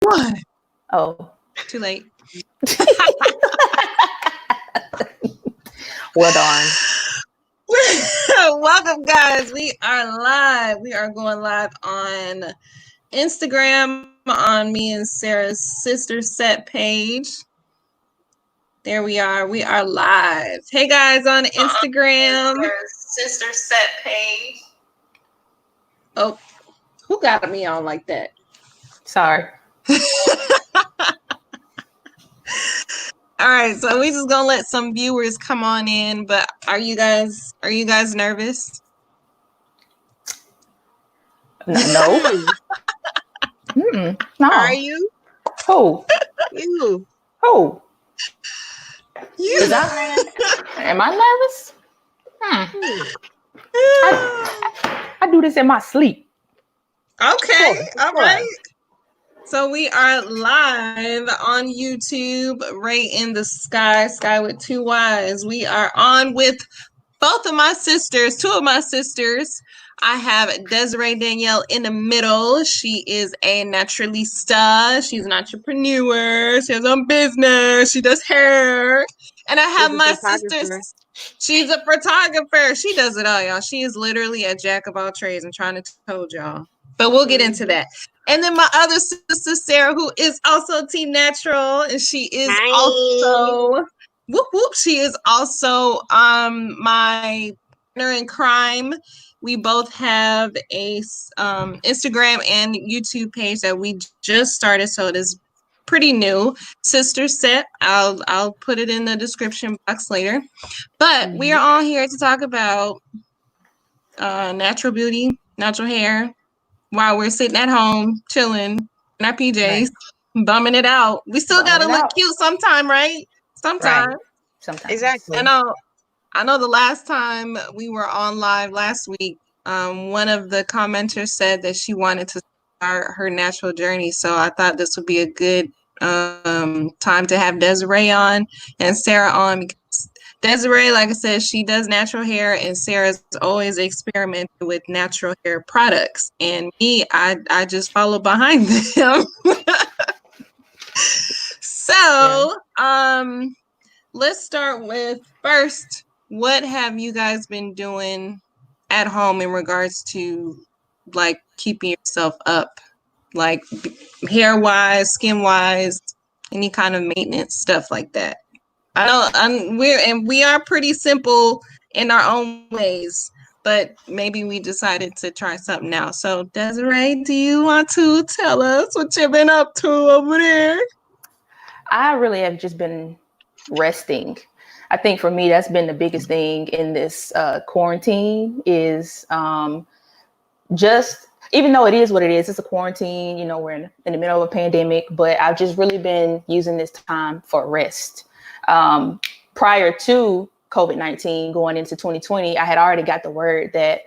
What? Oh, too late. Well darn. Welcome, guys. We are live. We are going live on Instagram on me and Sarah's sister set page. There we are. We are live. Hey guys on Instagram. Sister set page. Oh, who got me on like that? Sorry. All right, so we just gonna let some viewers come on in, but are you guys nervous? No. No. Are you? Who? You. Who? You. Am I nervous? I do this in my sleep. Okay. All right. So we are live on YouTube, Ray in the Sky, Sky with two Y's. We are on with both of my sisters, two of my sisters. I have Desiree Danielle in the middle. She is a naturalista. She's an entrepreneur. She has her own business. She does hair. And I have my sister. She's a photographer. She does it all, y'all. She is literally a jack of all trades. I'm trying to tell y'all. But we'll get into that. And then my other sister, Sarah, who is also Team Natural. And she is also... Whoop whoop! She is also my partner in crime. We both have a Instagram and YouTube page that we just started, so it is pretty new. Sister Set. I'll put it in the description box later. But we are on here to talk about natural beauty, natural hair, while we're sitting at home chilling in our PJs, bumming it out. We still gotta look cute sometime, right? Sometimes. Exactly. I know the last time we were on live last week, one of the commenters said that she wanted to start her natural journey. So I thought this would be a good time to have Desiree on and Sarah on, because Desiree, like I said, she does natural hair, and Sarah's always experimenting with natural hair products. And me, I just follow behind them. So, let's start with first, what have you guys been doing at home in regards to like keeping yourself up, like hair wise, skin wise, any kind of maintenance stuff like that? I know we are pretty simple in our own ways, but maybe we decided to try something now. So Desiree, do you want to tell us what you've been up to over there? I really have just been resting. I think for me, that's been the biggest thing in this quarantine is just, even though it is what it is, it's a quarantine, you know, we're in the middle of a pandemic, but I've just really been using this time for rest. Prior to COVID-19 going into 2020, I had already got the word that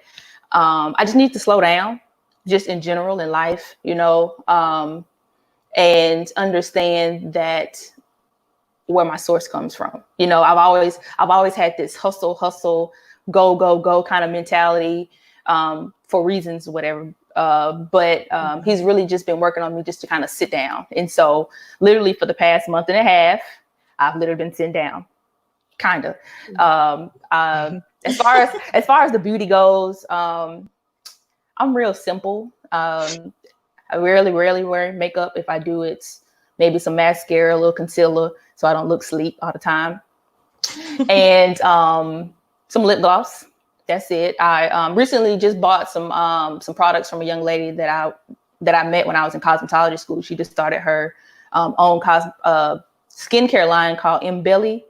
I just need to slow down just in general in life, you know, and understand that where my source comes from. You know, I've always had this hustle, go kind of mentality for reasons, whatever. But he's really just been working on me just to kind of sit down. And so literally for the past month and a half, I've literally been sitting down, kind of. As far as the beauty goes, I'm real simple. I rarely wear makeup. If I do, it's maybe some mascara, a little concealer, so I don't look sleep all the time, and some lip gloss. That's it. I recently just bought some products from a young lady that I met when I was in cosmetology school. She just started her own skincare line called Embelly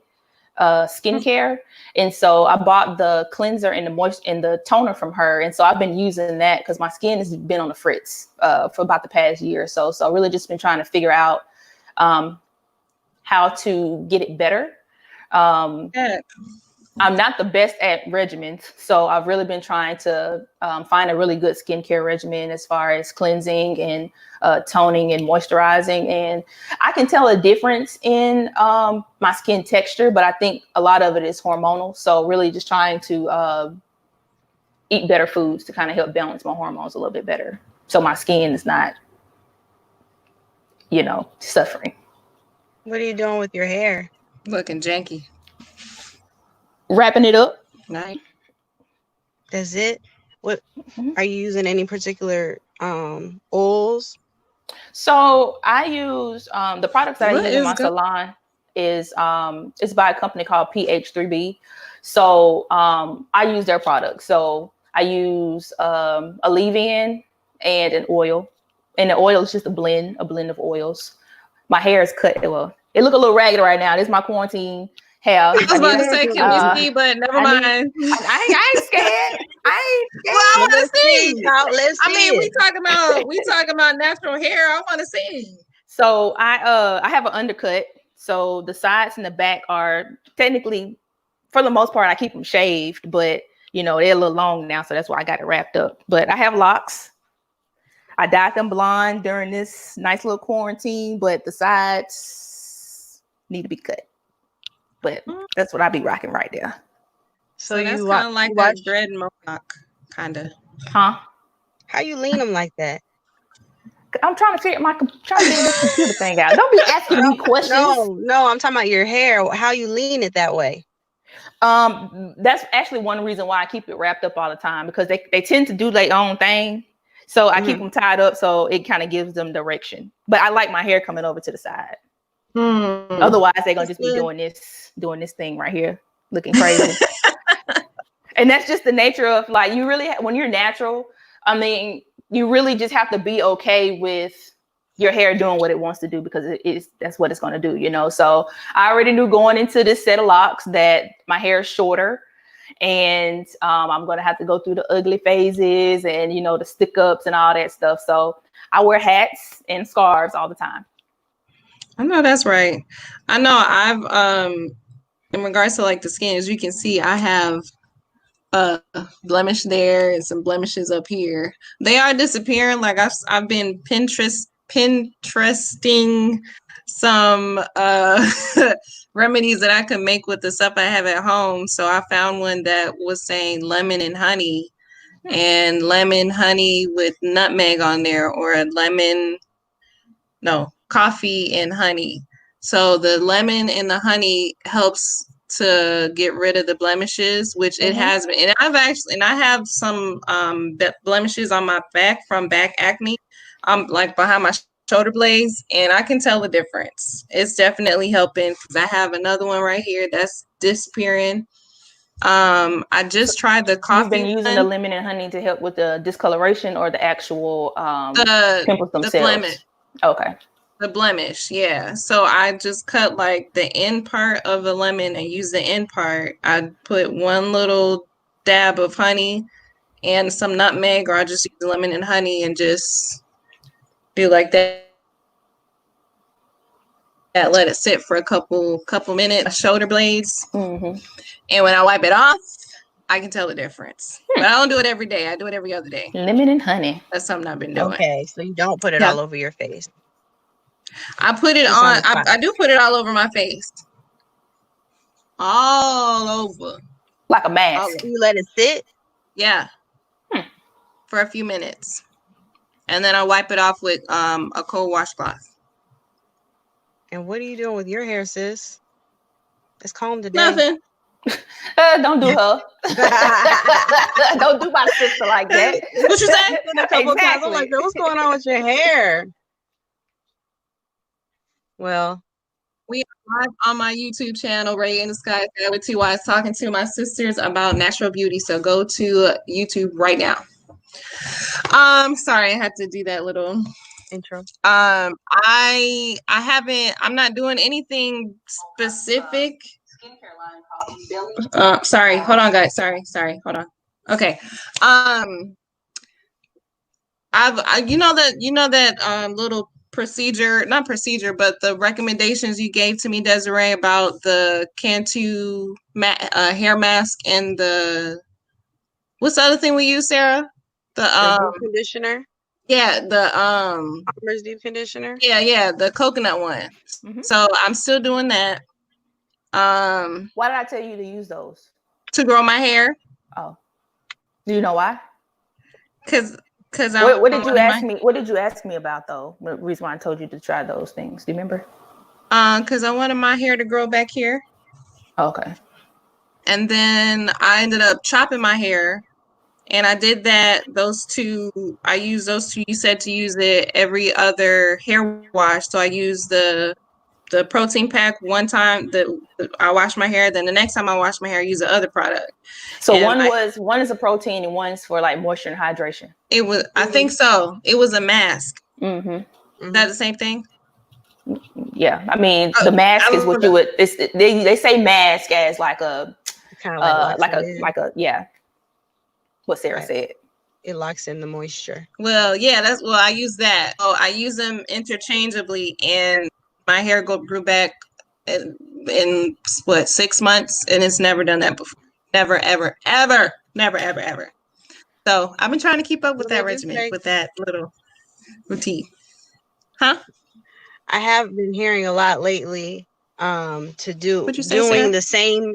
skincare. And so I bought the cleanser and the toner from her. And so I've been using that because my skin has been on the fritz for about the past year or so. So I've really just been trying to figure out how to get it better. I'm not the best at regimens, so I've really been trying to find a really good skincare regimen as far as cleansing and toning and moisturizing. And I can tell a difference in my skin texture, but I think a lot of it is hormonal. So really just trying to eat better foods to kind of help balance my hormones a little bit better, so my skin is not suffering. What are you doing with your hair? Looking janky. Wrapping it up. Nice. That's it. What are you using? Any particular oils? So I use the products that I use in my good? salon is it's by a company called PH3B. So I use their products. So I use a leave-in and an oil. And the oil is just a blend of oils. My hair is cut. Well, it look a little ragged right now. This is my quarantine hair. I was about to say, can we see? But never mind. I ain't scared. I ain't scared. Well, I want to see. Let's see. I mean, we talking about natural hair. I want to see. So I have an undercut. So the sides and the back are technically, for the most part, I keep them shaved, but they're a little long now, so that's why I got it wrapped up. But I have locks. I dyed them blonde during this nice little quarantine, but the sides need to be cut. But that's what I be rocking right there. So that's kind of like a dread mohawk, kind of. Huh? How you lean them like that? I'm trying to figure this computer thing out. Don't be asking me questions. No, I'm talking about your hair. How you lean it that way? That's actually one reason why I keep it wrapped up all the time, because they tend to do their own thing. So I keep them tied up so it kind of gives them direction. But I like my hair coming over to the side. Otherwise, they're gonna just be doing this thing right here, looking crazy. And that's just the nature of, like, you really, when you're natural, I mean, you really just have to be okay with your hair doing what it wants to do, because that's what it's going to do, So I already knew going into this set of locks that my hair is shorter, and I'm going to have to go through the ugly phases and, the stick ups and all that stuff. So I wear hats and scarves all the time. I know that's right. I know I've, in regards to like the skin, as you can see, I have blemish there and some blemishes up here. They are disappearing. Like I've been Pinteresting some remedies that I could make with the stuff I have at home. So I found one that was saying lemon and honey, and lemon honey with nutmeg on there, or coffee and honey. So the lemon and the honey helps to get rid of the blemishes, which it has been. And I have some blemishes on my back from back acne, like behind my shoulder blades, and I can tell the difference. It's definitely helping, because I have another one right here that's disappearing. I just tried the coffee. You've been using the lemon and honey to help with the discoloration, or the actual pimples themselves? The blemish. Okay. The blemish, yeah. So I just cut like the end part of the lemon and use the end part. I put one little dab of honey and some nutmeg, or I just use lemon and honey and just do like that. Let it sit for a couple minutes. Shoulder blades, and when I wipe it off, I can tell the difference. But I don't do it every day. I do it every other day. Lemon and honey. That's something I've been doing. Okay, so you don't put it all over your face. I put it on. I do put it all over my face. All over. Like a mask. You let it sit? Yeah. For a few minutes. And then I wipe it off with a cold washcloth. And what are you doing with your hair, sis? It's calm today. Nothing. Don't do her. Don't do my sister like that. What you say? A couple times. I'm like, what's going on with your hair? Well, we are live on my YouTube channel, Ray in the Sky with 2 Y's, talking to my sisters about natural beauty. So go to YouTube right now. Sorry, I had to do that little intro. I'm not doing anything specific. Skincare line. Sorry, hold on, guys. Sorry, hold on. Okay. That little not procedure, but the recommendations you gave to me, Desiree, about the Cantu hair mask and what's the other thing we use, Sarah? The deep conditioner. Yeah, the Armor's deep conditioner. Yeah, the coconut one. So I'm still doing that. Why did I tell you to use those? To grow my hair. Oh, do you know why? Because Because what did you ask me? What did you ask me about though? The reason why I told you to try those things. Do you remember? Because I wanted my hair to grow back here. Okay. And then I ended up chopping my hair. And I did that. I used those two. You said to use it every other hair wash. So I used the protein pack one time that I wash my hair. Then the next time I wash my hair, I use the other product. So and one is a protein and one's for like moisture and hydration. It was, I think so. It was a mask. Mm-hmm. Is that the same thing? Yeah, I mean the mask is what you would. They say mask as like a kind of like a yeah. What Sarah said. It locks in the moisture. Well, yeah, I use that. Oh, I use them interchangeably, and my hair grew back in what, 6 months, and it's never done that before. Never, ever, ever, never, ever, ever. So I've been trying to keep up with that regimen, with that little routine. Huh? I have been hearing a lot lately to Sarah? doing the same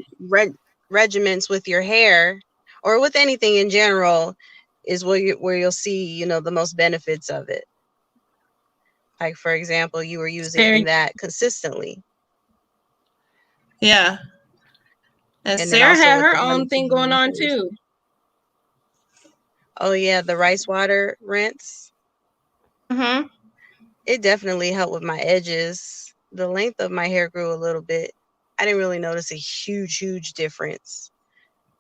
regimens with your hair or with anything in general is where you'll see, you know, the most benefits of it. Like, for example, you were using that consistently. Yeah. And Sarah had her own thing going on too. Oh yeah, the rice water rinse. Mm-hmm. It definitely helped with my edges. The length of my hair grew a little bit. I didn't really notice a huge difference.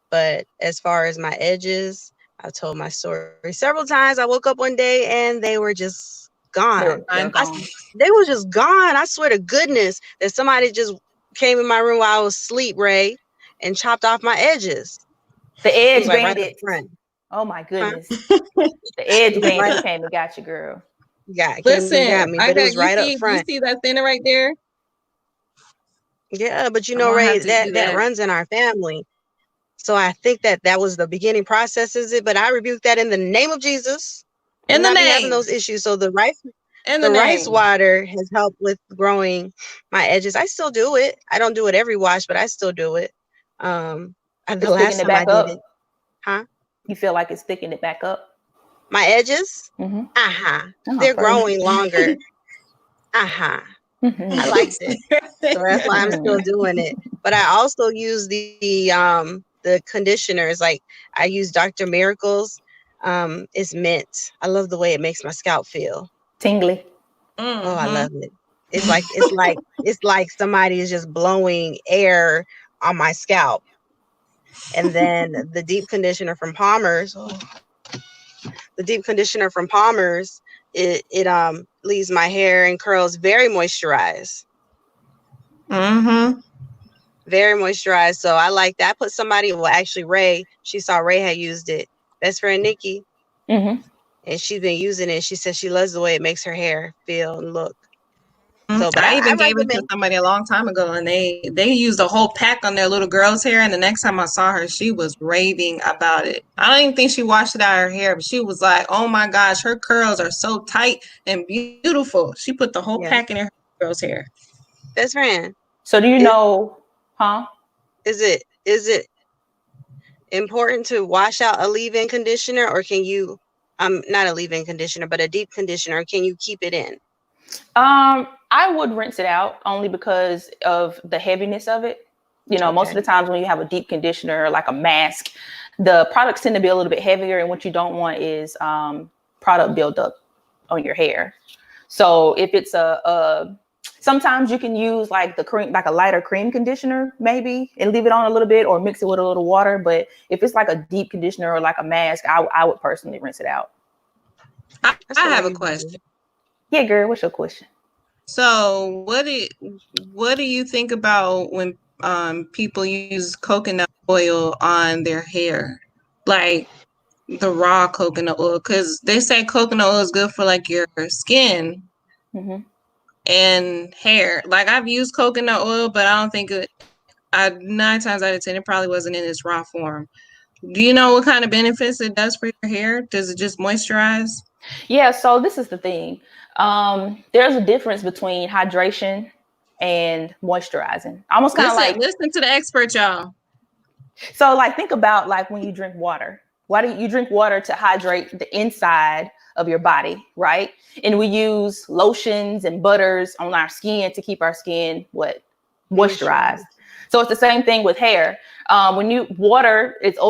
But as far as my edges, I've told my story several times. I woke up one day and they were just gone. They were just gone. I swear to goodness that somebody just came in my room while I was asleep, Ray, and chopped off my edges. The edge like bandit. Right, oh my goodness. The edge bandit came and got you, girl. Yeah, listen, got me, but it was right up front. You see that thinner right there? Yeah, but you know, Ray, that runs in our family. So I think that was the beginning process, is it? But I rebuke that in the name of Jesus. In the name. Having those issues. So the rice water has helped with growing my edges. I still do it. I don't do it every wash, but I still do it. The last time I did it, huh? You feel like it's thickening it back up? My edges? Mm-hmm. They're growing longer. Mm-hmm. I liked it. So that's why I'm still doing it. But I also use the conditioners. Like I use Dr. Miracle's. It's mint. I love the way it makes my scalp feel. Tingly. Mm-hmm. Oh, I love it. It's like somebody is just blowing air on my scalp. And then the deep conditioner from Palmer's. It leaves my hair and curls very moisturized. Mm-hmm. Very moisturized. So I like that. I put somebody, well, actually Ray, she saw Ray had used it. Best friend Nikki. Mm-hmm. And she's been using it. She says she loves the way it makes her hair feel and look. So, but I even gave it to somebody a long time ago, and they used a whole pack on their little girl's hair. And the next time I saw her, she was raving about it. I don't even think she washed it out of her hair, but she was like, "Oh my gosh, her curls are so tight and beautiful." She put the whole pack in her girl's hair. Best friend. So do you know, huh? Is it important to wash out a leave-in conditioner, or can you not a leave-in conditioner, but a deep conditioner, or can you keep it in? I would rinse it out only because of the heaviness of it. You know, most of the times when you have a deep conditioner, like a mask, the products tend to be a little bit heavier, and what you don't want is product buildup on your hair. So if it's sometimes you can use like the cream, like a lighter cream conditioner, maybe, and leave it on a little bit or mix it with a little water. But if it's like a deep conditioner or like a mask, I would personally rinse it out. I have a question. Yeah, girl, what's your question? So what do you think about when people use coconut oil on their hair? Like the raw coconut oil, because they say coconut oil is good for like your skin and hair. Like I've used coconut oil, but I don't think 9 times out of 10 it probably wasn't in its raw form. Do you know what kind of benefits it does for your hair? Does it just moisturize? Yeah, so this is the thing. There's a difference between hydration and moisturizing. Almost kind of like listen to the expert, y'all. So like think about like when you drink water. Why do you drink water? To hydrate the inside of your body, right? And we use lotions and butters on our skin to keep our skin moisturized. So it's the same thing with hair. Water is the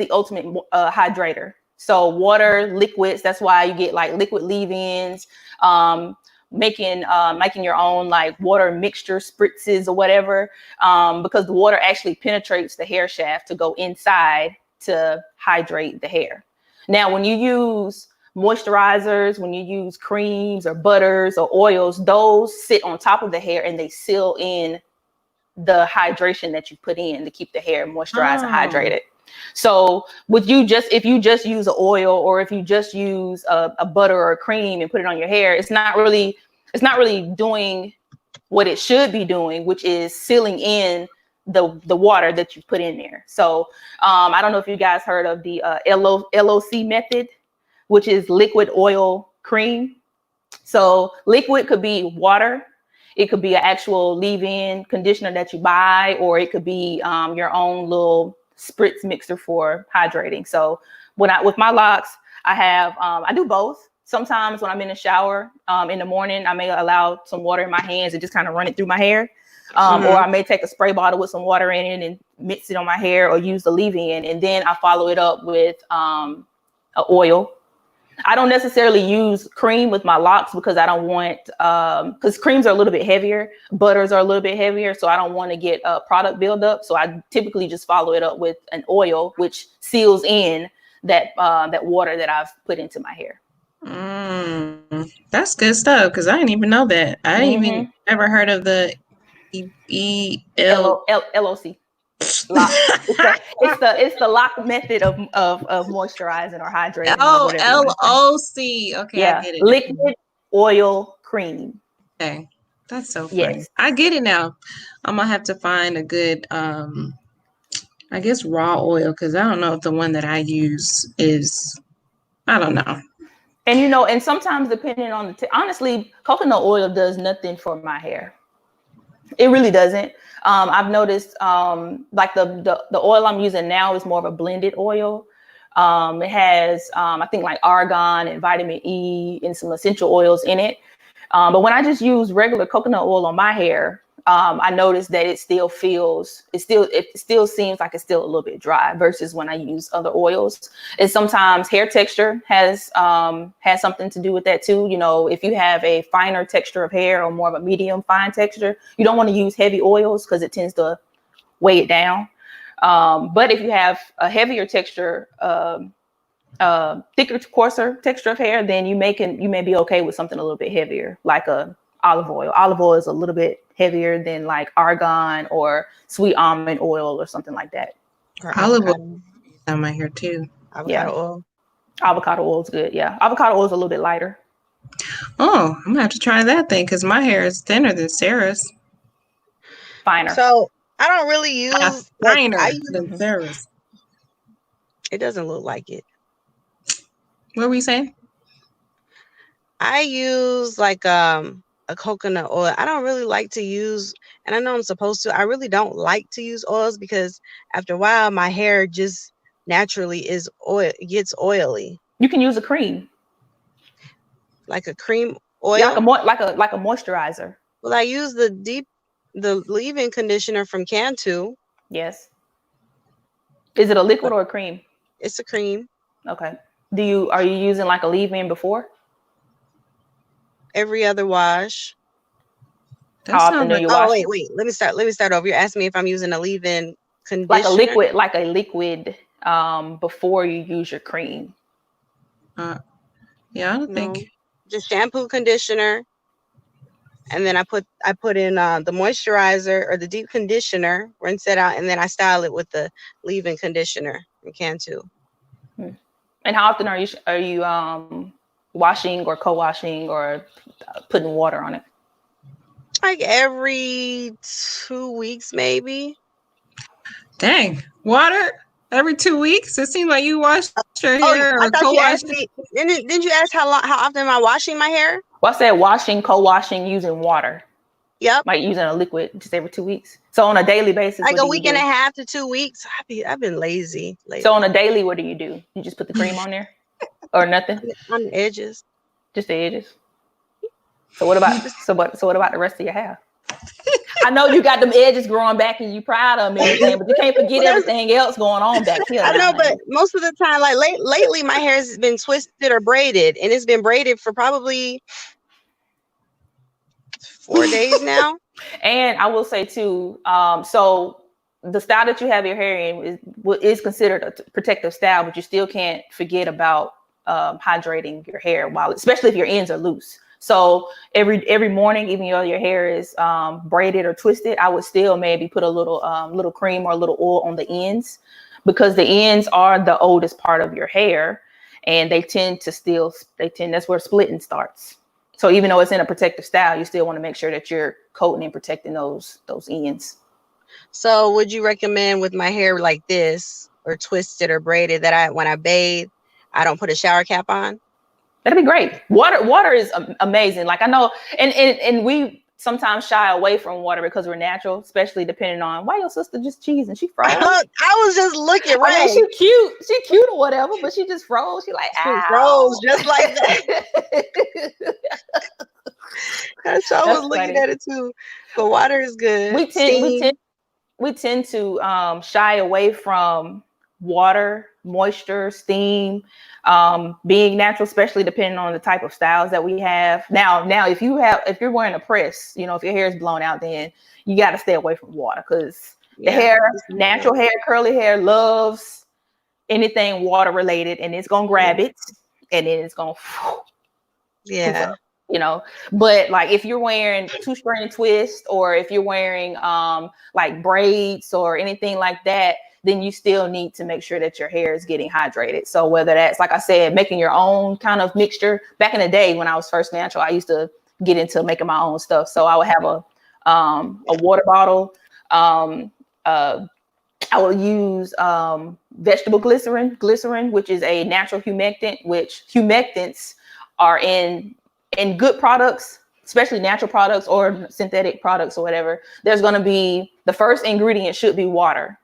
ultimate hydrator. So water, liquids, that's why you get like liquid leave-ins, making your own like water mixture spritzes or whatever, because the water actually penetrates the hair shaft to go inside to hydrate the hair. Now, when you use moisturizers, when you use creams or butters or oils, those sit on top of the hair and they seal in the hydration that you put in to keep the hair moisturized and hydrated. So if you just use an oil, or if you just use a butter or a cream and put it on your hair, it's not really doing what it should be doing, which is sealing in the water that you put in there. So I don't know if you guys heard of the LOC method, which is liquid, oil, cream. So liquid could be water. It could be an actual leave-in conditioner that you buy, or it could be your own little spritz mixer for hydrating. So with my locks, I do both. Sometimes when I'm in the shower in the morning, I may allow some water in my hands and just kind of run it through my hair. Or I may take a spray bottle with some water in it and mix it on my hair, or use the leave-in. And then I follow it up with an oil. I don't necessarily use cream with my locks because I don't want, because creams are a little bit heavier, butters are a little bit heavier. So I don't want to get a product buildup. So I typically just follow it up with an oil, which seals in that water that I've put into my hair. That's good stuff, because I didn't even know that. I didn't even ever heard of the LOC. Lock. It's the lock method of moisturizing or hydrating. Oh, LOC. Okay, yeah. I get it. Liquid, oil, cream. Okay, that's so funny. Yes. I get it now. I'm gonna have to find a good, I guess, raw oil, because I don't know if the one that I use is, I don't know. And and sometimes depending on honestly, coconut oil does nothing for my hair. It really doesn't. I've noticed like the oil I'm using now is more of a blended oil. It has I think like argan and vitamin E and some essential oils in it. But when I just use regular coconut oil on my hair, I noticed that it still seems like it's still a little bit dry versus when I use other oils. And sometimes hair texture has something to do with that too. If you have a finer texture of hair or more of a medium fine texture, you don't want to use heavy oils because it tends to weigh it down. But if you have a heavier texture, thicker, coarser texture of hair, then you may be okay with something a little bit heavier, like a olive oil. Olive oil is a little bit heavier than like argan or sweet almond oil or something like that. Olive oil on my hair too. Avocado oil. Avocado oil is good. Yeah, avocado oil is a little bit lighter. Oh, I'm gonna have to try that thing, because my hair is thinner than Sarah's. Finer. So I don't really use finer than Sarah's. It doesn't look like it. What were you saying? I use like a coconut oil. I don't really like to use, and I know I'm supposed to, I really don't like to use oils, because after a while my hair just naturally gets oily. You can use a cream. Like a cream oil? Yeah, like a moisturizer. Well, I use the leave-in conditioner from Cantu. Yes. Is it a liquid or a cream? It's a cream. Okay. Are you using like a leave-in before? Every other wash. How often do you wash? Oh, wait. Let me start over. You're asking me if I'm using a leave-in conditioner. Like a liquid before you use your cream. Yeah, I don't think. Just shampoo, conditioner, and then I put in the moisturizer or the deep conditioner, rinse it out, and then I style it with the leave-in conditioner from Cantu. And how often are you washing or co-washing or putting water on it? Like every 2 weeks, maybe. Dang, water every 2 weeks? It seems like you wash your hair or co-wash. Didn't you ask how often am I washing my hair? Well, I said washing, co-washing using water. Yep. Like using a liquid just every 2 weeks. So on a daily basis, Like what a do you week do? and a half to 2 weeks. I've been lazy lately. So on a daily, what do? You just put the cream on there, or nothing? On the edges. Just the edges. So what about what about the rest of your hair? I know you got them edges growing back and you proud of them and everything, but you can't forget everything else going on back here. I know, but most of the time, like lately, my hair has been twisted or braided, and it's been braided for probably 4 days now. And I will say too, so the style that you have your hair in is considered a protective style, but you still can't forget about hydrating your hair while, especially if your ends are loose. So every morning, even though your hair is braided or twisted, I would still maybe put a little cream or a little oil on the ends, because the ends are the oldest part of your hair, and that's where splitting starts. So even though it's in a protective style, you still want to make sure that you're coating and protecting those ends. So would you recommend with my hair like this, or twisted or braided, that when I bathe, I don't put a shower cap on? That'd be great. Water is amazing. Like, I know, and we sometimes shy away from water because we're natural, especially depending on why your sister just cheese and she froze. I was just looking, right? I mean, she cute or whatever, but she just froze. She like, she froze just like that. So I was looking at it too. But water is good. We tend to shy away from water, moisture, steam, being natural, especially depending on the type of styles that we have. Now, if you're wearing a press, if your hair is blown out, then you got to stay away from water, because the hair, natural hair, curly hair, loves anything water related, and it's gonna grab it, and then it's gonna but like if you're wearing 2-strand twist, or if you're wearing like braids or anything like that, then you still need to make sure that your hair is getting hydrated. So whether that's, like I said, making your own kind of mixture. Back in the day when I was first natural, I used to get into making my own stuff. So I would have a water bottle. I will use vegetable glycerin, which is a natural humectant, which humectants are in good products, especially natural products or synthetic products or whatever. There's going to be, the first ingredient should be water.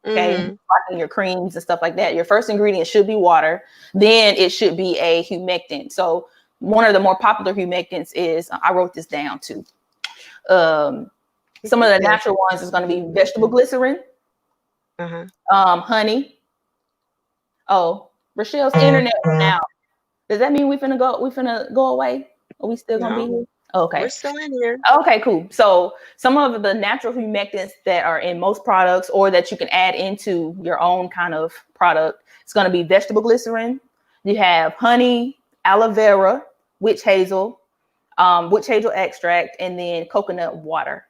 Okay. Like in your creams and stuff like that, your first ingredient should be water. Then it should be a humectant. So one of the more popular humectants is, I wrote this down too. Some of the natural ones is going to be vegetable glycerin, honey. Oh, Rochelle's internet now. Does that mean we finna go away? Are we still gonna be here? Okay. We're still in here. Okay, cool. So some of the natural humectants that are in most products, or that you can add into your own kind of product, it's gonna be vegetable glycerin. You have honey, aloe vera, witch hazel extract, and then coconut water.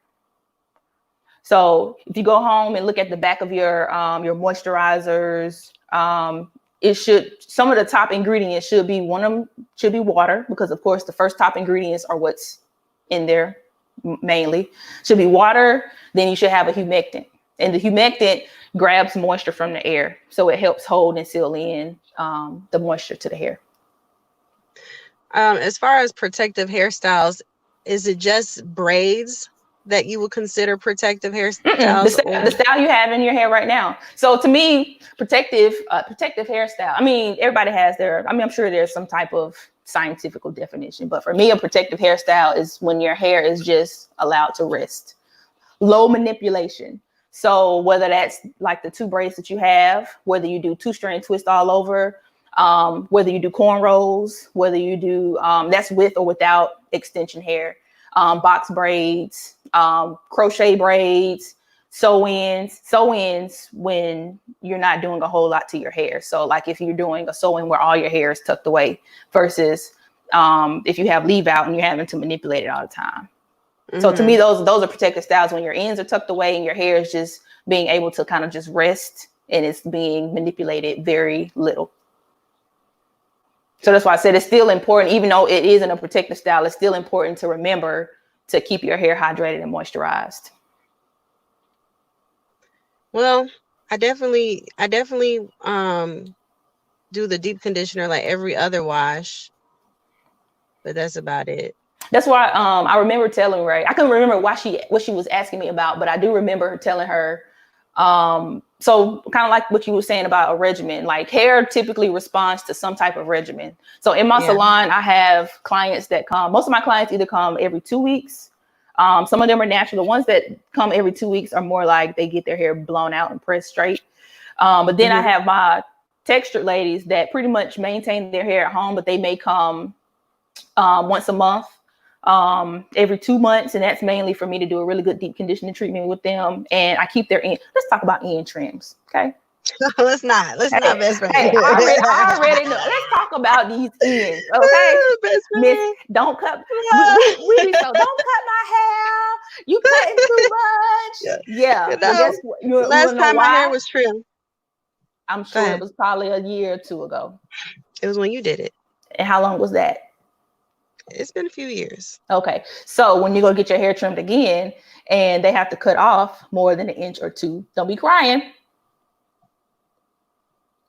So if you go home and look at the back of your moisturizers, some of the top ingredients should be, one of them should be water, because of course the first top ingredients are what's in there mainly. Should be water. Then you should have a humectant, and the humectant grabs moisture from the air, so it helps hold and seal in the moisture to the hair. As far as protective hairstyles, is it just braids that you would consider protective hairstyles? The style you have in your hair right now. So to me, protective hairstyle, I mean, everybody has I'm sure there's some type of scientific definition, but for me, a protective hairstyle is when your hair is just allowed to rest. Low manipulation. So whether that's like the 2 braids that you have, whether you do 2-strand twist all over, whether you do cornrows, whether you do that's with or without extension hair, box braids, crochet braids, sew-ins when you're not doing a whole lot to your hair. So like if you're doing a sew-in where all your hair is tucked away, versus if you have leave out and you're having to manipulate it all the time. So to me, those are protective styles, when your ends are tucked away and your hair is just being able to kind of just rest, and it's being manipulated very little. So that's why I said it's still important, even though it isn't a protective style, it's still important to remember to keep your hair hydrated and moisturized. Well, I definitely do the deep conditioner like every other wash, but that's about it. That's why I remember telling Ray. I couldn't remember what she was asking me about, but I do remember telling her. So kind of like what you were saying about a regimen, like hair typically responds to some type of regimen. So in my salon, I have clients that come. Most of my clients either come every 2 weeks. Some of them are natural. The ones that come every 2 weeks are more like they get their hair blown out and pressed straight. But then I have my textured ladies that pretty much maintain their hair at home, but they may come once a month, every 2 months. And that's mainly for me to do a really good deep conditioning treatment with them. And I keep their end. Let's talk about end trims. Okay. Let's not best friend. Hey, I already know. Let's talk about these ends. Okay. Miss, don't cut. We so don't cut my hair. You cutting too much. Yeah. You know, well, guess what? last time my hair was trimmed. I'm sure it was probably a year or two ago. It was when you did it. And how long was that? It's been a few years. Okay. So when you go get your hair trimmed again and they have to cut off more than an inch or two, don't be crying.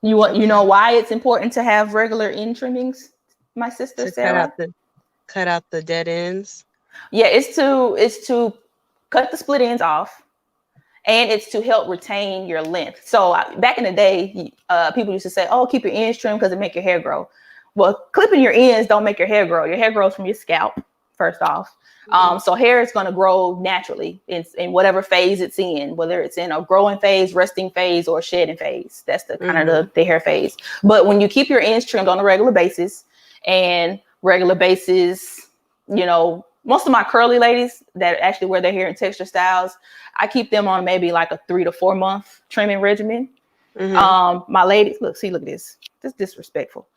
You know why it's important to have regular end trimmings, my sister Sarah? Cut out the dead ends. Yeah, it's to cut the split ends off, and it's to help retain your length. So back in the day, people used to say, "Oh, keep your ends trimmed because it make your hair grow." Well, clipping your ends don't make your hair grow. Your hair grows from your scalp, first off. So hair is going to grow naturally in whatever phase it's in, whether it's in a growing phase, resting phase, or shedding phase. That's the kind of the hair phase. But when you keep your ends trimmed on a regular basis, you know, most of my curly ladies that actually wear their hair in texture styles, I keep them on maybe like a 3 to 4 month trimming regimen. My ladies, look at this. This is disrespectful.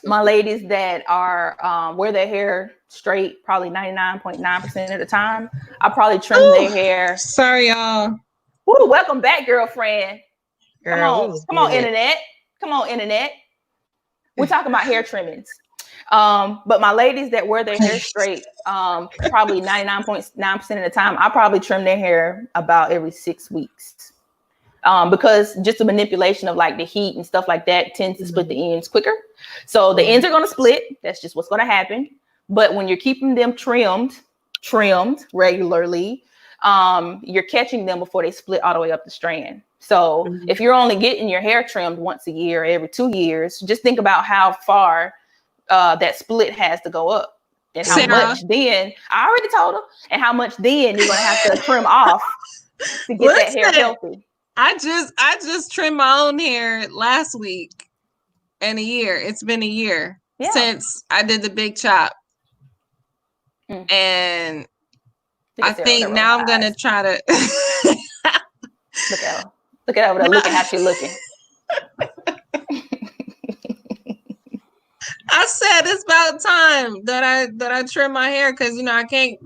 My ladies that are wear their hair straight probably 99.9% of the time, I probably trim their hair. Sorry, y'all. Woo, welcome back, girlfriend. Come on, internet. Come on, internet. We're talking about hair trimmings. But my ladies that wear their hair straight, probably 99.9% of the time, I probably trim their hair about every 6 weeks. Because just the manipulation of like the heat and stuff like that tends to split the ends quicker. So the ends are going to split. That's just what's going to happen. But when you're keeping them trimmed regularly, you're catching them before they split all the way up the strand. So if you're only getting your hair trimmed once a year, every 2 years, just think about how far that split has to go up. And how much then, I already told her, and how much then you're going to have to trim off to get that hair healthy. I just trimmed my own hair last week and a year. It's been a year since I did the big chop. And I think now I'm going to try to look at her. Look at her over there. Look at how she's looking. I said it's about time that I trim my hair because I can't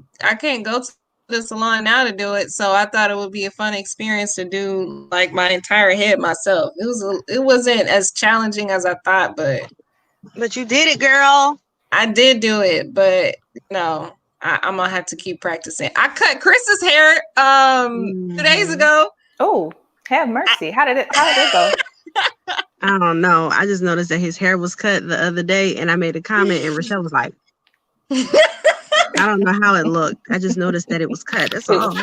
go to the salon now to do it. So I thought it would be a fun experience to do like my entire head myself. It wasn't as challenging as I thought, but you did it, girl. I did do it, but I'm gonna have to keep practicing. I cut Chris's hair 2 days ago. Oh, have mercy. How did it go? I don't know. I just noticed that his hair was cut the other day, and I made a comment, and Rochelle was like, I don't know how it looked. I just noticed that it was cut. That's all.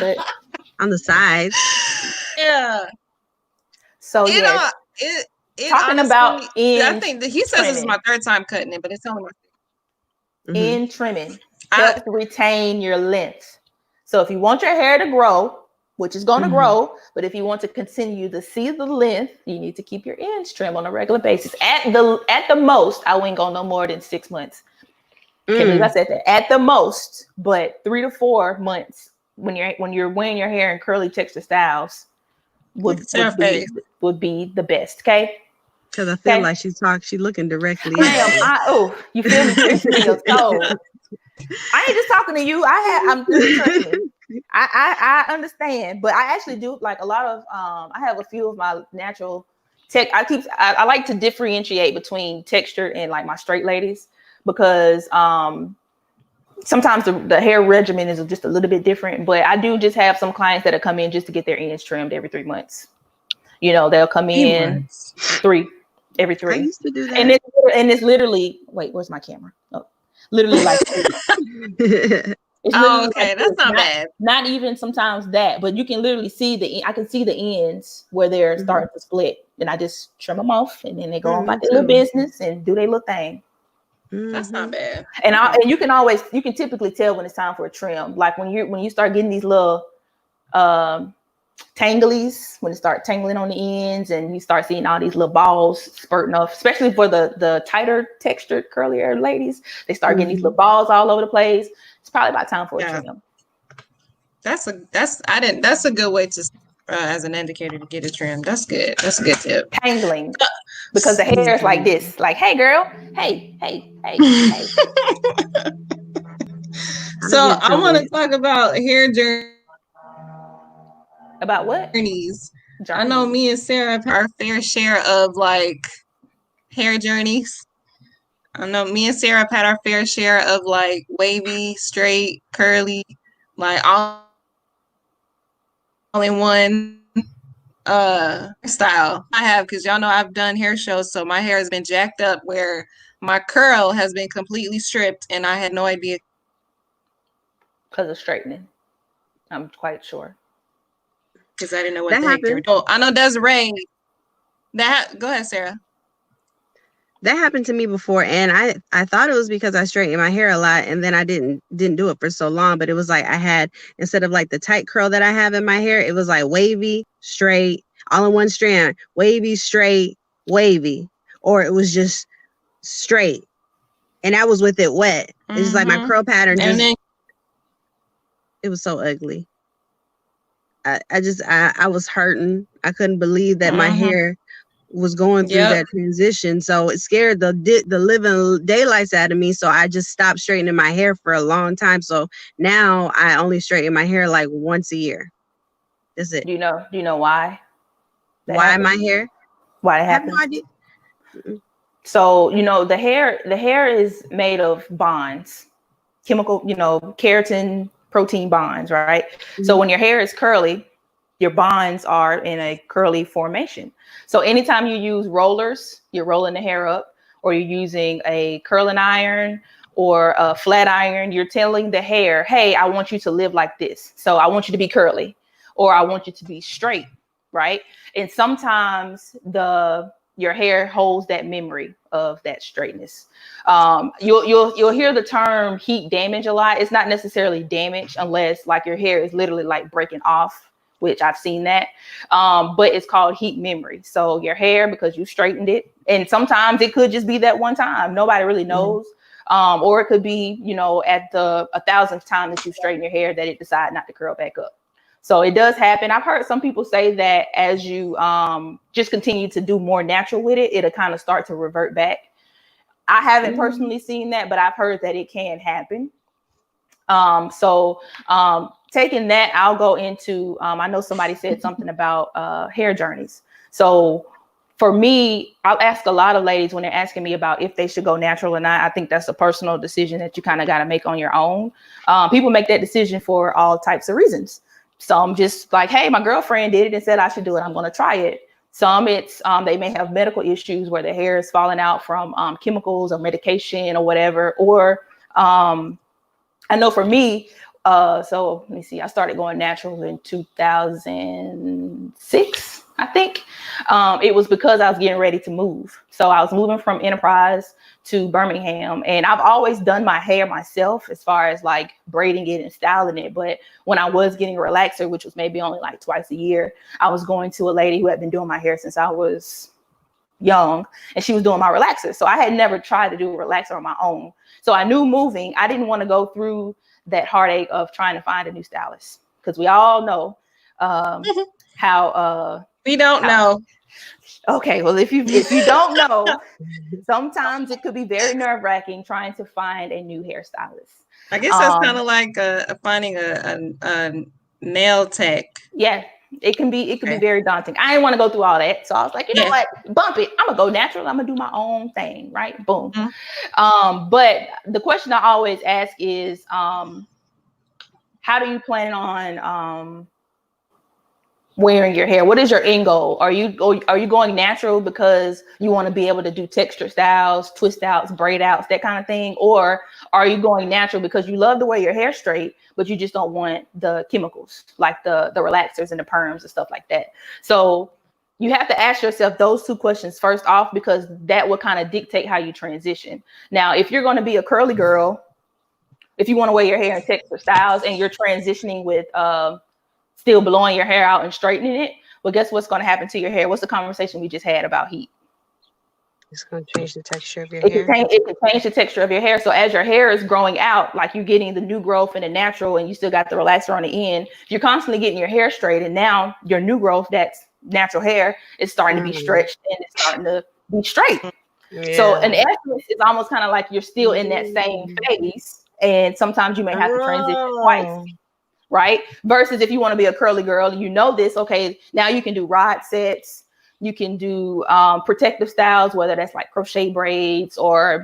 On the sides. Yeah. So talking honestly, about I think that he says this is my third time cutting it, but it's only my end trimming helps retain your length. So if you want your hair to grow, which is going to grow, but if you want to continue to see the length, you need to keep your ends trimmed on a regular basis. At the most, I wouldn't go no more than 6 months. Can't believe I said that. At the most, but 3 to 4 months when you're wearing your hair in curly texture styles would be the best. Okay. Because I feel like she's looking directly. You feel me piercing your soul. I ain't just talking to you. I'm I understand, but I actually do like a lot of I have a few of my natural tech. I like to differentiate between textured and like my straight ladies, because sometimes the hair regimen is just a little bit different. But I do just have some clients that come in just to get their ends trimmed every 3 months. They'll come in every 3. I used to do that. And it's literally, wait, where's my camera? Oh, literally like it's literally okay, like that's not bad. Not even sometimes that, but you can literally see I can see the ends where they're starting to split, and I just trim them off, and then they go on about their little business and do their little thing. That's not bad. And you can typically tell when it's time for a trim, like when you start getting these little tanglies, when it start tangling on the ends, and you start seeing all these little balls spurting off, especially for the tighter textured curly hair ladies. They start getting these little balls all over the place. It's probably about time for a trim. That's a good way to as an indicator to get a trim. That's good. That's a good tip. Tangling, because the hair is like this, like, hey girl, hey. So I want to talk about hair journeys. About what? Journeys. I know me and Sarah have our fair share of like hair journeys. I know me and Sarah have had our fair share of like wavy, straight, curly, like all in one style. I have, because y'all know I've done hair shows, so my hair has been jacked up where my curl has been completely stripped, and I had no idea. Because of straightening, I'm quite sure. Because I didn't know what that happened. Oh, I know Desiree. Go ahead, Sarah. That happened to me before, and I thought it was because I straightened my hair a lot, and then I didn't do it for so long. But it was like I had, instead of like the tight curl that I have in my hair, it was like wavy, straight, all in one strand, wavy, straight, wavy, or it was just straight, and that was with it wet. It's just like my curl pattern it was so ugly. I was hurting. I couldn't believe that my hair was going through that transition, so it scared the living daylights out of me. So I just stopped straightening my hair for a long time. So now I only straighten my hair like once a year. That's it. Do you know why? Why my hair? Why it happens? I have no idea. So the hair is made of bonds, chemical, keratin protein bonds, right? So when your hair is curly, your bonds are in a curly formation. So anytime you use rollers, you're rolling the hair up, or you're using a curling iron or a flat iron, you're telling the hair, hey, I want you to live like this. So I want you to be curly, or I want you to be straight, right? And sometimes your hair holds that memory of that straightness. You'll hear the term heat damage a lot. It's not necessarily damage unless like your hair is literally like breaking off, which I've seen that. But it's called heat memory. So your hair, because you straightened it, and sometimes it could just be that one time. Nobody really knows. Or it could be, at the 1,000th time that you straighten your hair that it decided not to curl back up. So it does happen. I've heard some people say that as you just continue to do more natural with it, it'll kind of start to revert back. I haven't personally seen that, but I've heard that it can happen. Taking that, I'll go into, I know somebody said something about hair journeys. So for me, I'll ask a lot of ladies when they're asking me about if they should go natural or not. I think that's a personal decision that you kind of got to make on your own. People make that decision for all types of reasons. Some just like, hey, my girlfriend did it and said I should do it. I'm going to try it. Some it's they may have medical issues where their hair is falling out from chemicals or medication or whatever. Or I know for me, so let me see, I started going natural in 2006, I think. It was because I was getting ready to move. So I was moving from Enterprise to Birmingham, and I've always done my hair myself as far as like braiding it and styling it. But when I was getting a relaxer, which was maybe only like twice a year, I was going to a lady who had been doing my hair since I was young, and she was doing my relaxer. So I had never tried to do a relaxer on my own. So I knew moving, I didn't want to go through that heartache of trying to find a new stylist, because we all know how we don't know. Okay, well, if you don't know, sometimes it could be very nerve-wracking trying to find a new hairstylist. I guess that's kind of like finding a nail tech. Yeah, it can be very daunting. I didn't want to go through all that, so I was like, you know what, bump it. I'm gonna go natural. I'm gonna do my own thing, right? Boom. But the question I always ask is, how do you plan on wearing your hair? What is your end goal? Are you going natural because you want to be able to do texture styles, twist outs, braid outs, that kind of thing? Or are you going natural because you love to wear your hair straight, but you just don't want the chemicals like the relaxers and the perms and stuff like that? So you have to ask yourself those two questions first off, because that will kind of dictate how you transition. Now, if you're going to be a curly girl, if you want to wear your hair in texture styles and you're transitioning with still blowing your hair out and straightening it, well, guess what's going to happen to your hair? What's the conversation we just had about heat? It's going to change the texture of your hair. It can change the texture of your hair. So as your hair is growing out, like you're getting the new growth and the natural, and you still got the relaxer on the end, you're constantly getting your hair straight. And now your new growth, that's natural hair, is starting to be stretched and it's starting to be straight. Yeah. So in essence, it's almost kind of like you're still in that same phase. And sometimes you may have to transition twice. Right? Versus if you want to be a curly girl and you know this, okay, now you can do rod sets, you can do protective styles, whether that's like crochet braids or,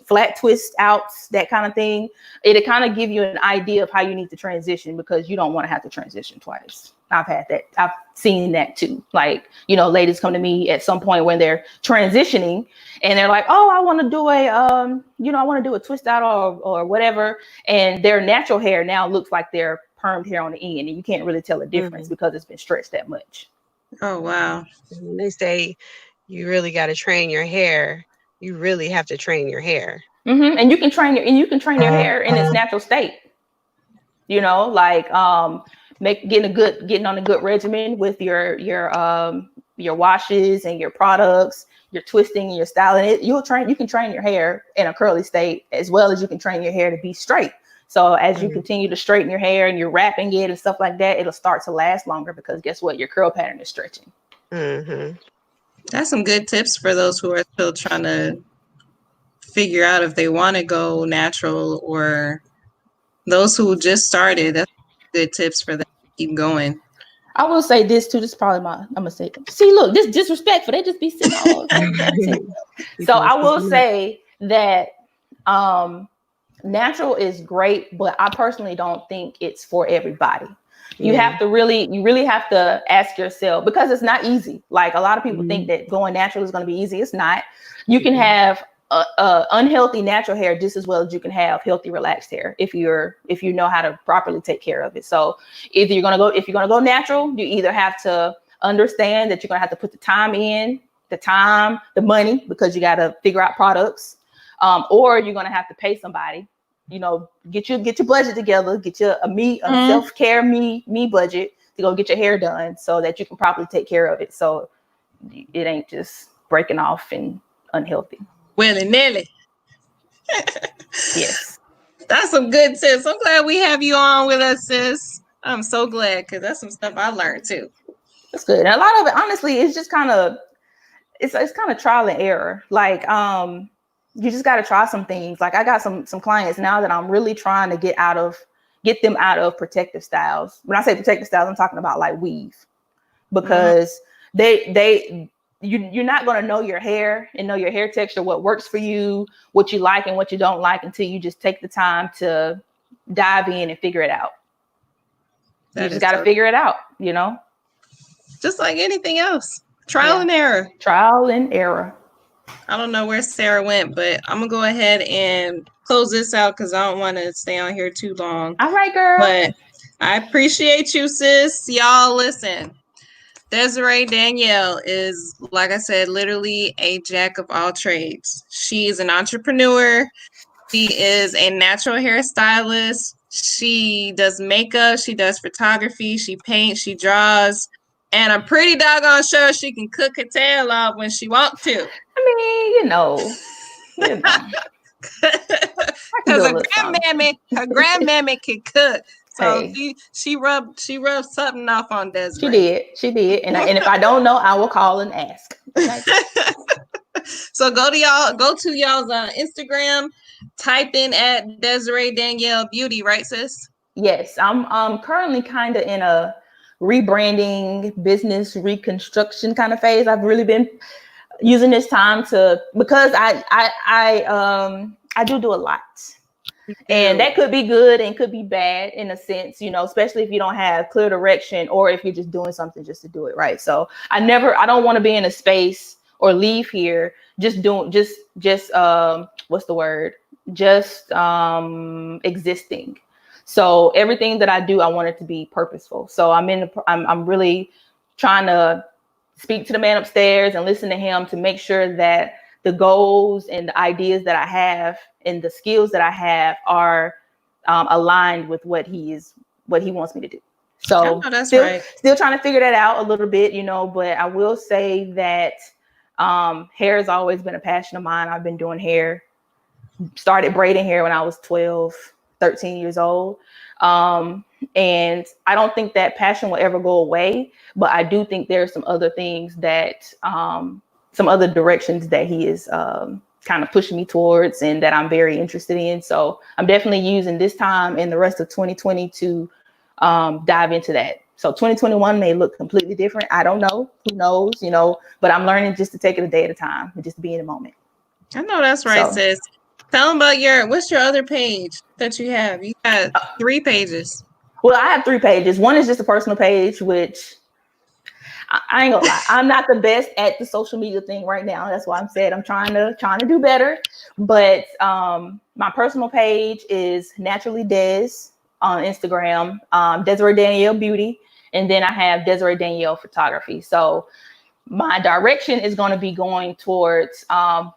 flat twist outs, that kind of thing. It'll kind of give you an idea of how you need to transition, because you don't want to have to transition twice. I've had that. I've seen that too. Like, ladies come to me at some point when they're transitioning and they're like, oh, I want to do I want to do a twist out or whatever. And their natural hair now looks like their permed hair on the end. And you can't really tell a difference because it's been stretched that much. Oh, wow. When they say you really got to train your hair, you really have to train your hair. Mm-hmm. And you can train your hair in its natural state. Getting on a good regimen with your washes and your products, your twisting and your styling. You can train your hair in a curly state as well as you can train your hair to be straight. So as you continue to straighten your hair and you're wrapping it and stuff like that, it'll start to last longer, because guess what? Your curl pattern is stretching. Mm-hmm. That's some good tips for those who are still trying to figure out if they want to go natural, or those who just started. That's good tips for them to keep going. I will say this too. This is probably I'm gonna say, see, look, this disrespectful. They just be sitting all over. So I will say that natural is great, but I personally don't think it's for everybody. You really have to ask yourself, because it's not easy. Like, a lot of people think that going natural is going to be easy. It's not. You can have unhealthy natural hair just as well as you can have healthy relaxed hair if you know how to properly take care of it. So if you're gonna go natural, you either have to understand that you're gonna have to put the time in, the money, because you got to figure out products, or you're gonna have to pay somebody. Get your budget together, get your a self-care me budget to go get your hair done so that you can properly take care of it. So it ain't just breaking off and unhealthy. Willy-nilly. Yes. That's some good tips. I'm glad we have you on with us, sis. I'm so glad, because that's some stuff I learned too. That's good. And a lot of it, honestly, it's just kind of trial and error. Like, you just got to try some things. Like, I got some clients now that I'm really trying to get them out of protective styles. When I say protective styles, I'm talking about like weave, because you're not going to know your hair and know your hair texture, what works for you, what you like and what you don't like, until you just take the time to dive in and figure it out. You just got to figure it out, Just like anything else. Trial and error. Trial and error. I don't know where Sarah went, but I'm going to go ahead and close this out because I don't want to stay on here too long. All right, girl. But I appreciate you, sis. Y'all, listen. Desiree Danielle is, like I said, literally a jack of all trades. She is an entrepreneur. She is a natural hairstylist. She does makeup. She does photography. She paints. She draws. And I'm pretty doggone sure she can cook her tail off when she wants to. I mean, Because her grandmammy can cook. So she rubbed something off on Desiree. She did. And if I don't know, I will call and ask. Okay? So go to y'all's Instagram, type in at Desiree Danielle Beauty, right, sis? Yes, I'm currently kind of in a rebranding, business reconstruction kind of phase. I've really been using this time because I do a lot. And that could be good and could be bad in a sense, you know, especially if you don't have clear direction or if you're just doing something just to do it right. So I don't want to be in a space or leave here just doing what's the word? Just existing. So everything that I do, I want it to be purposeful. So I'm really trying to speak to the man upstairs and listen to him to make sure that the goals and the ideas that I have and the skills that I have are aligned with what he wants me to do. So still trying to figure that out a little bit, you know, but I will say that hair has always been a passion of mine. I've been doing hair, started braiding hair when I was 12, 13 years old. And I don't think that passion will ever go away, but I do think there are some other things that, some other directions that he is kind of pushing me towards and that I'm very interested in. So I'm definitely using this time and the rest of 2020 to dive into that. So 2021 may look completely different. I don't know. Who knows, you know, but I'm learning just to take it a day at a time and just to be in the moment. I know that's right, sis. Tell them about what's your other page that you have? You got 3 pages. Well, I have 3 pages. One is just a personal page, which I ain't gonna lie, I'm not the best at the social media thing right now. That's why I'm saying I'm trying to do better. But my personal page is Naturally Des on Instagram, Desiree Danielle Beauty, and then I have Desiree Danielle Photography. So my direction is going to be going towards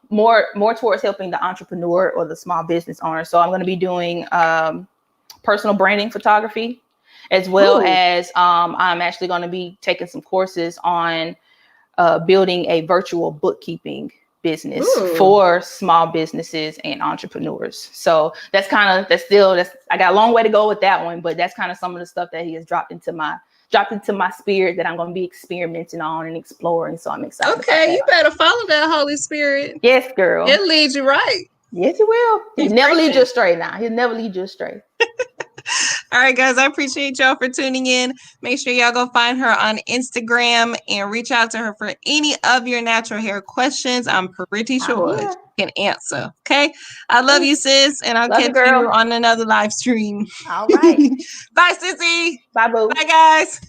more towards helping the entrepreneur or the small business owner. So I'm going to be doing personal branding photography, as well as I'm actually going to be taking some courses on building a virtual bookkeeping business for small businesses and entrepreneurs. So I got a long way to go with that one, but that's kind of some of the stuff that he has dropped into my spirit that I'm going to be experimenting on and exploring. So I'm excited. Okay, you better follow that Holy Spirit. Yes, girl. It leads you right. Yes, he will. He'll never lead you astray now. He'll never lead you astray. All right, guys, I appreciate y'all for tuning in. Make sure y'all go find her on Instagram and reach out to her for any of your natural hair questions. I'm pretty sure she can answer. Okay. I love you, sis. And I'll catch you on another live stream. All right. Bye, sissy. Bye, boo. Bye, guys.